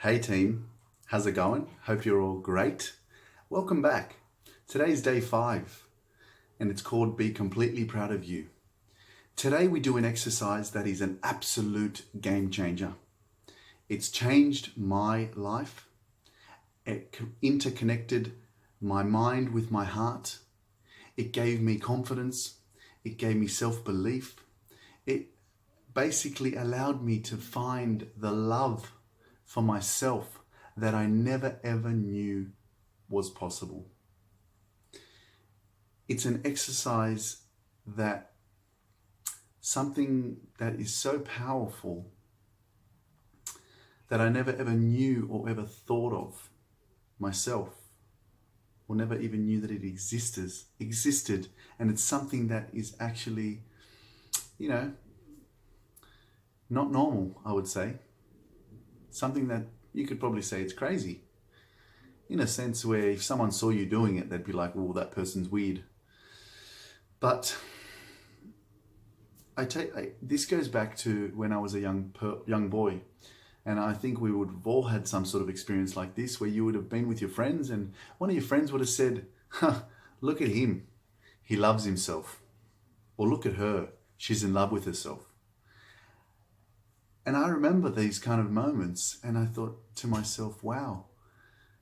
Hey team, how's it going? Hope you're all great. Welcome back. Today's day 5 and it's called Be Completely Proud of You. Today we do an exercise that is an absolute game changer. It's changed my life. It interconnected my mind with my heart. It gave me confidence. It gave me self-belief. It basically allowed me to find the love for myself that I never ever knew was possible. It's an exercise something that is so powerful that I never ever knew or ever thought of myself, or never even knew that it existed. And it's something that is actually, not normal, I would say. Something that you could probably say it's crazy. In a sense where if someone saw you doing it, they'd be like, oh, that person's weird. But this goes back to when I was a young boy. And I think we would have all had some sort of experience like this, where you would have been with your friends and one of your friends would have said, look at him, he loves himself. Or look at her, she's in love with herself. And I remember these kind of moments and I thought to myself, wow,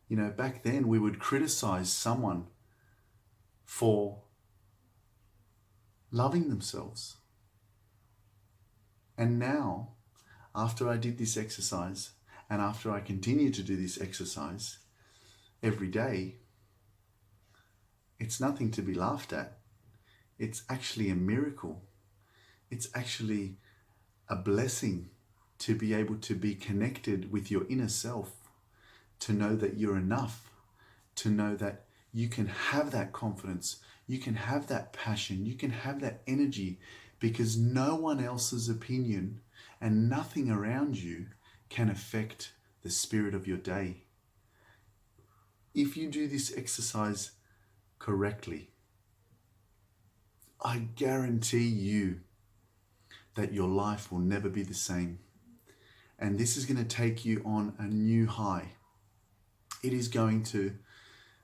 back then we would criticize someone for loving themselves. And now, after I did this exercise and after I continue to do this exercise every day, it's nothing to be laughed at. It's actually a miracle. It's actually a blessing to be able to be connected with your inner self, to know that you're enough, to know that you can have that confidence, you can have that passion, you can have that energy, because no one else's opinion and nothing around you can affect the spirit of your day. If you do this exercise correctly, I guarantee you that your life will never be the same. And this is going to take you on a new high. It is going to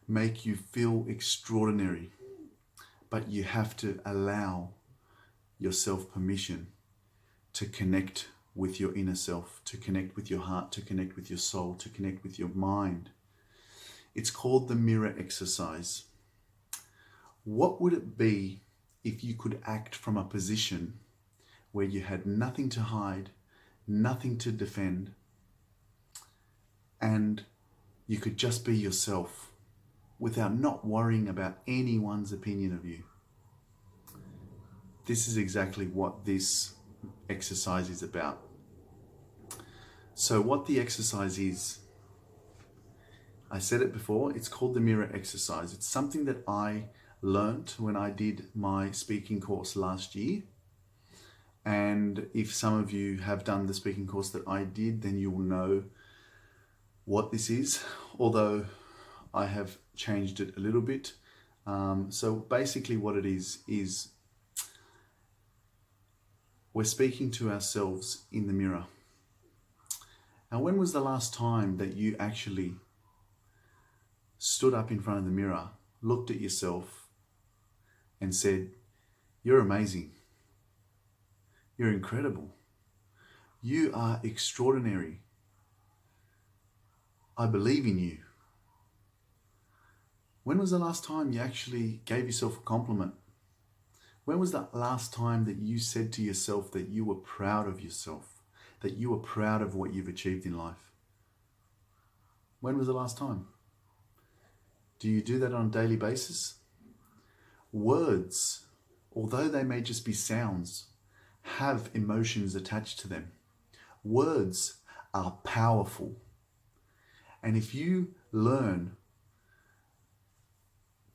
make you feel extraordinary, but you have to allow yourself permission to connect with your inner self, to connect with your heart, to connect with your soul, to connect with your mind. It's called the mirror exercise. What would it be if you could act from a position where you had nothing to hide, nothing to defend, and you could just be yourself without not worrying about anyone's opinion of you? This is exactly what this exercise is about. So what the exercise is, I said it before, it's called the mirror exercise. It's something that I learned when I did my speaking course last year. And if some of you have done the speaking course that I did, then you will know what this is, although I have changed it a little bit. So basically what it is we're speaking to ourselves in the mirror. Now, when was the last time that you actually stood up in front of the mirror, looked at yourself and said, you're amazing. You're incredible. You are extraordinary. I believe in you. When was the last time you actually gave yourself a compliment? When was the last time that you said to yourself that you were proud of yourself, that you were proud of what you've achieved in life? When was the last time? Do you do that on a daily basis? Words, although they may just be sounds, have emotions attached to them. Words are powerful. And if you learn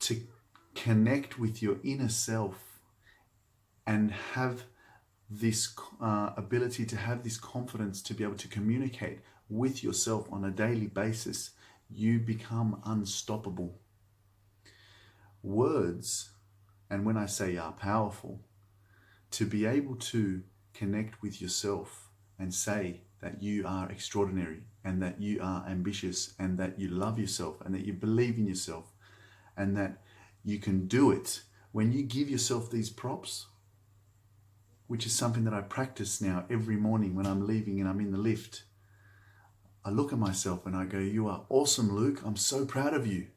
to connect with your inner self and have this ability to have this confidence to be able to communicate with yourself on a daily basis, you become unstoppable. Words, and when I say are powerful, to be able to connect with yourself and say that you are extraordinary, and that you are ambitious and that you love yourself and that you believe in yourself and that you can do it, when you give yourself these props, which is something that I practice now every morning when I'm leaving and I'm in the lift, I look at myself and I go, you are awesome, Luke. I'm so proud of you.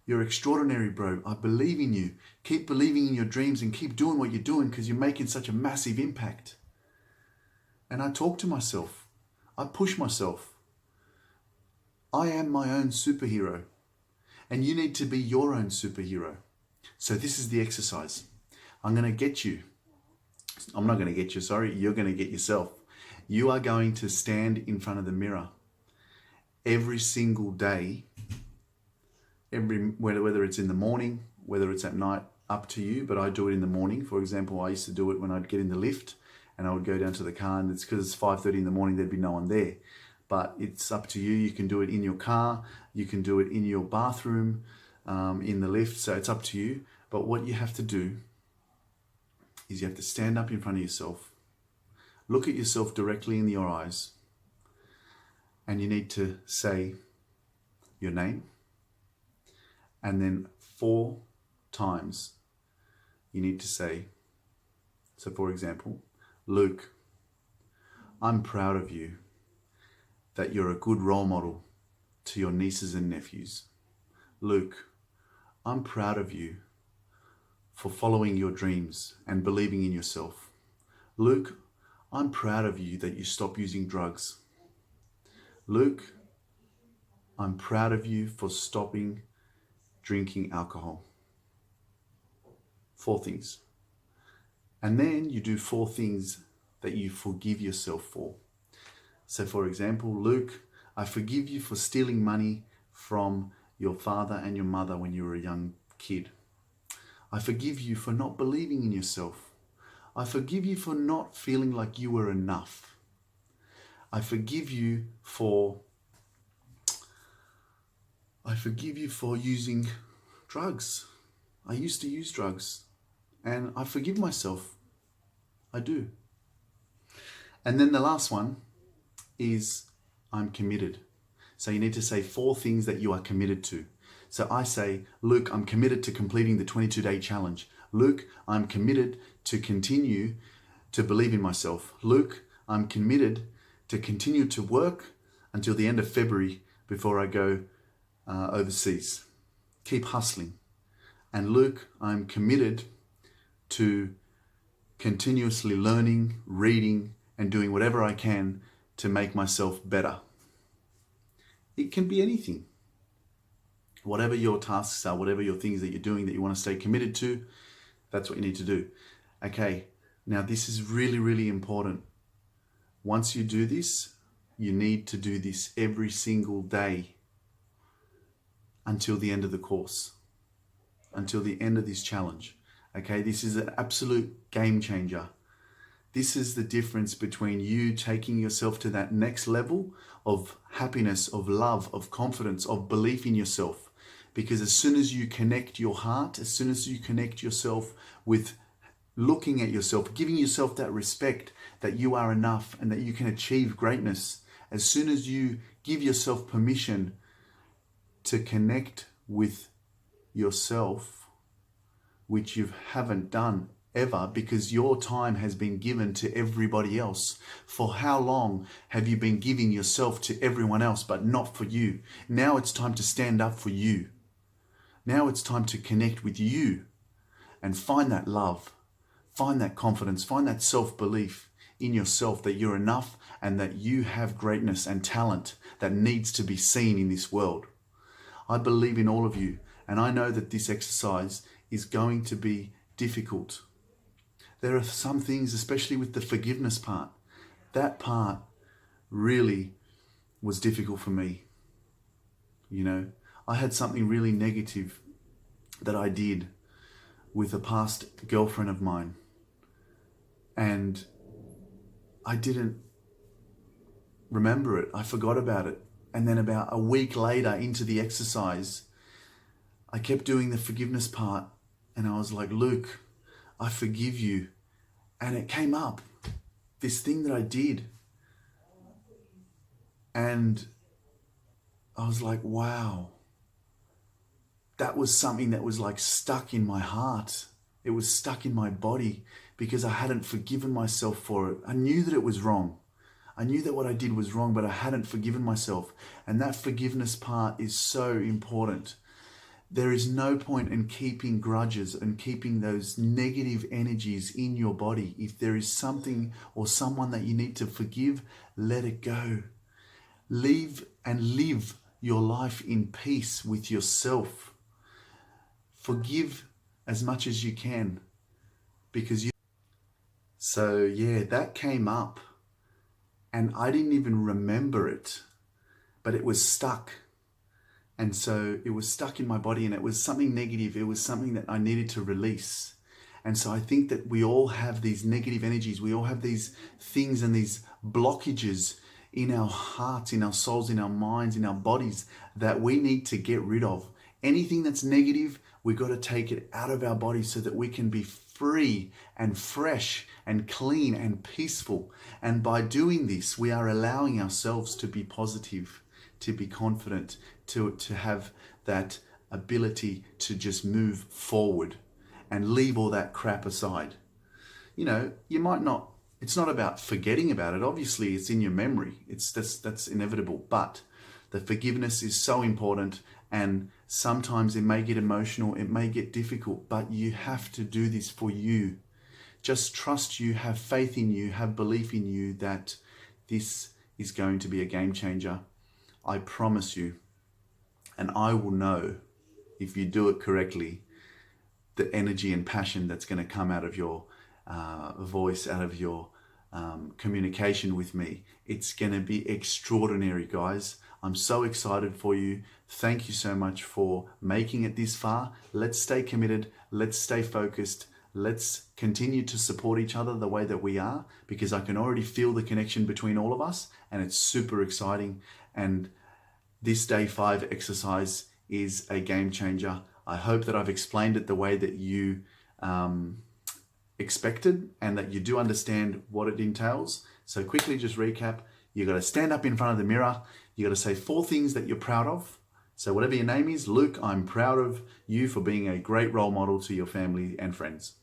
You're extraordinary, bro. I believe in you. Keep believing in your dreams and keep doing what you're doing because you're making such a massive impact. And I talk to myself. I push myself. I am my own superhero. And you need to be your own superhero. So this is the exercise. I'm going to get you. I'm not going to get you, sorry. You're going to get yourself. You are going to stand in front of the mirror every single day, whether it's in the morning, whether it's at night, up to you, but I do it in the morning. For example, I used to do it when I'd get in the lift and I would go down to the car, and it's because it's 5:30 in the morning, there'd be no one there. But it's up to you. You can do it in your car, you can do it in your bathroom, in the lift, so it's up to you. But what you have to do is you have to stand up in front of yourself, look at yourself directly in your eyes, and you need to say your name, and then 4 times you need to say, so for example, Luke, I'm proud of you that you're a good role model to your nieces and nephews. Luke, I'm proud of you for following your dreams and believing in yourself. Luke, I'm proud of you that you stopped using drugs. Luke, I'm proud of you for stopping drinking alcohol. 4 things. And then you do 4 things that you forgive yourself for. So for example, Luke, I forgive you for stealing money from your father and your mother when you were a young kid. I forgive you for not believing in yourself. I forgive you for not feeling like you were enough. I forgive you for using drugs. I used to use drugs and I forgive myself. I do. And then the last one is I'm committed. So you need to say 4 things that you are committed to. So I say, Luke, I'm committed to completing the 22-day challenge. Luke, I'm committed to continue to believe in myself. Luke, I'm committed to continue to work until the end of February before I go overseas. Keep hustling. And Luke, I'm committed to continuously learning, reading, and doing whatever I can to make myself better. It can be anything. Whatever your tasks are, whatever your things that you're doing that you want to stay committed to, that's what you need to do. Okay, now this is really, really important. Once you do this, you need to do this every single day until the end of the course, until the end of this challenge. Okay, this is an absolute game changer. This is the difference between you taking yourself to that next level of happiness, of love, of confidence, of belief in yourself. Because as soon as you connect your heart, as soon as you connect yourself with looking at yourself, giving yourself that respect that you are enough and that you can achieve greatness, as soon as you give yourself permission to connect with yourself, which you haven't done ever because your time has been given to everybody else. For how long have you been giving yourself to everyone else but not for you? Now it's time to stand up for you. Now it's time to connect with you and find that love, find that confidence, find that self-belief in yourself that you're enough and that you have greatness and talent that needs to be seen in this world. I believe in all of you, and I know that this exercise is going to be difficult. There are some things, especially with the forgiveness part, that part really was difficult for me. You know, I had something really negative that I did with a past girlfriend of mine, and I didn't remember it. I forgot about it. And then about a week later into the exercise, I kept doing the forgiveness part and I was like, Luke, I forgive you. And it came up, this thing that I did. And I was like, wow, that was something that was like stuck in my heart. It was stuck in my body because I hadn't forgiven myself for it. I knew that it was wrong. I knew that what I did was wrong, but I hadn't forgiven myself. And that forgiveness part is so important. There is no point in keeping grudges and keeping those negative energies in your body. If there is something or someone that you need to forgive, let it go. Leave and live your life in peace with yourself. Forgive as much as you can, because you... So yeah, that came up and I didn't even remember it, but it was stuck. And so it was stuck in my body, and it was something negative. It was something that I needed to release. And so I think that we all have these negative energies. We all have these things and these blockages in our hearts, in our souls, in our minds, in our bodies that we need to get rid of. Anything that's negative, we've got to take it out of our body so that we can be free and fresh and clean and peaceful. And by doing this, we are allowing ourselves to be positive, to be confident, to have that ability to just move forward and leave all that crap aside. You know, you might not, it's not about forgetting about it. Obviously, it's in your memory. That's inevitable. But the forgiveness is so important, and sometimes it may get emotional, it may get difficult, but you have to do this for you. Just trust you, have faith in you, have belief in you that this is going to be a game changer. I promise you. And I will know, if you do it correctly, the energy and passion that's going to come out of your voice, out of your communication with me. It's going to be extraordinary, guys. I'm so excited for you. Thank you so much for making it this far. Let's stay committed. Let's stay focused. Let's continue to support each other the way that we are, because I can already feel the connection between all of us, and it's super exciting. And this day 5 exercise is a game changer. I hope that I've explained it the way that you expected, and that you do understand what it entails. So quickly, just recap. You got to stand up in front of the mirror. You got to say 4 things that you're proud of. So whatever your name is, Luke, I'm proud of you for being a great role model to your family and friends.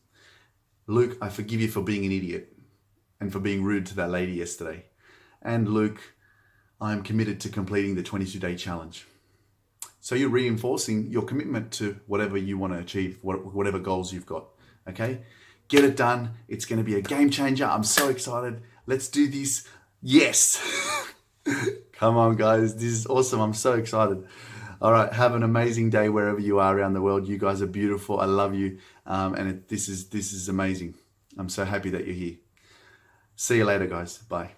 Luke, I forgive you for being an idiot and for being rude to that lady yesterday. And Luke, I'm committed to completing the 22-day challenge. So you're reinforcing your commitment to whatever you want to achieve, whatever goals you've got, okay? Get it done. It's going to be a game changer. I'm so excited. Let's do this. Yes. Come on, guys. This is awesome. I'm so excited. All right. Have an amazing day wherever you are around the world. You guys are beautiful. I love you. This is amazing. I'm so happy that you're here. See you later, guys. Bye.